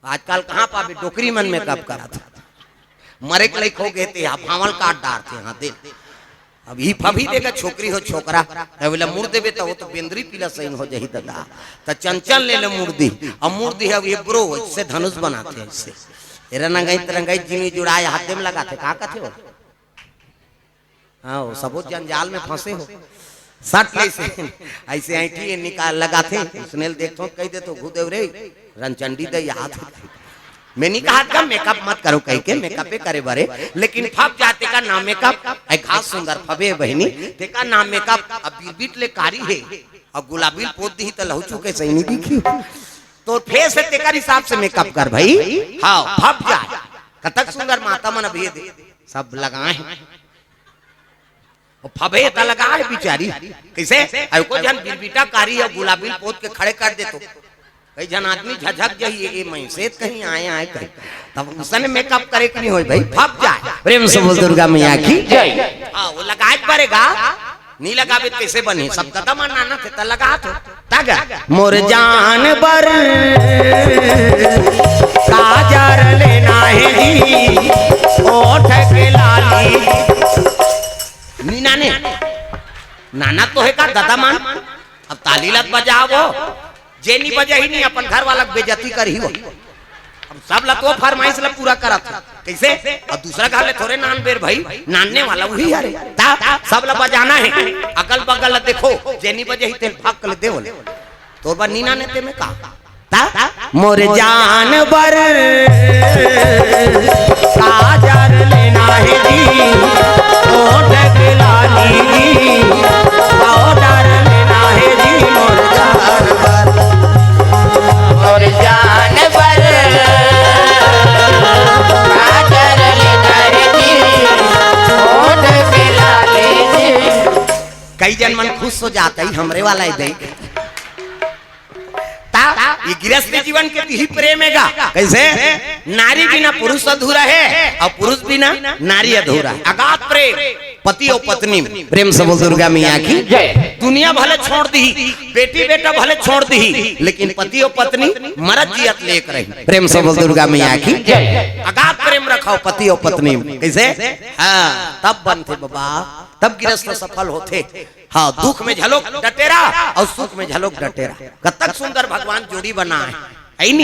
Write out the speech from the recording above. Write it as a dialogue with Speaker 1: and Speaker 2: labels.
Speaker 1: आजकल कहाँ पावे डोकरी मन में कब करा था मरे के लायक हो गए थे फावल काट डालते हाँ दे अब ही फभी देगा छोकरी हो छोकरा बोला मुड़ देवे तो वो तो बेंद्री पीला सही हो जाही दादा तो चंचल ले ले मुर्दी अब मुर्दी है ये ब्रो इससे धनुष बनाते हैं इससे रंगाई तरंगाई जिमी जुड़ाए हाथे में लगाते कहा कहते हो हाँ सब जंजाल में फंसे हो सट ऐसे ऐठी निकाल लगाते सुनेल देखो कह दे तो गुदेव रे रनचंडी दे हाथ मैं नहीं कहा था मेकअप मत करो कह के मेकअप करे बारे लेकिन फब जाते का नाम मेकअप खास सुंदर फबे बहनी देखा नाम मेकअप अब बीट ले कारी है और गुलाबी पोत दी तो लहू चुके सही नहीं दिखी तो फेस है तेकर हिसाब से मेकअप कर भाई हाँ फब जाए कतक सुंदर माता मन अभी दे सब लगाए फबे तो लगा है बिचारी कैसे को जन बीटा कारी और गुलाबी पोत के खड़े कर दे तो कई जन आदमी झझक जाइए ये मैसेज कहीं आए कहीं तब उसने मेकअप करे कि नहीं हो भाई फप जाए प्रेम से बोल दुर्गा मैया की जय हाँ वो लगाए पड़ेगा नहीं लगावे कैसे बने सब कदम नाना थे तो लगा तो तग मोर जान बर काजर लेना है जी ओठ के लाली नीना ने नाना तो है का दादा मान अब ताली लग बजाओ जे नहीं बजा ही नहीं अपन घर वाला बेइज्जती कर ही हो अब सब लतो फरमाइश ला पूरा करा था कैसे और दूसरा घर ले थोड़े नान बेर भाई नानने वाला वही अरे सब ला बजाना है अगल बगल देखो जे नहीं बजे ही तेल फाक ले दे बोले तो बा नीना ने ते में कहा मोर जान बर काजर लेना है जी ओठ के लाली जी पाउडर लेना है जी मोर जान बर मोर जान बर काजर लेना है जी ओठ के लाली जी कई जन मन खुश हो जाता है हमरे वाला ही देख ये गृहस्थ जीवन के ही प्रेमेगा कैसे नारी बिना पुरुष अधूरा है और पुरुष बिना नारी अधूरा है अगाध प्रेम पति और पत्नी प्रेम से बोल दुर्गा मैया की जय दुनिया भले छोड़ दी बेटी बेटा भले छोड़ दी लेकिन पति और पत्नी मरद जियत लेकर रही प्रेम से बोल दुर्गा मैया की जय अगाध प्रेम रखाओ पति और पत्नी कैसे हाँ तब बनते बाबा तब गृहस्थ सफल होते हाँ दुख में झलोक डटेरा और सुख में झलोक डटेरा कतक सुंदर भगवान जोड़ी बना है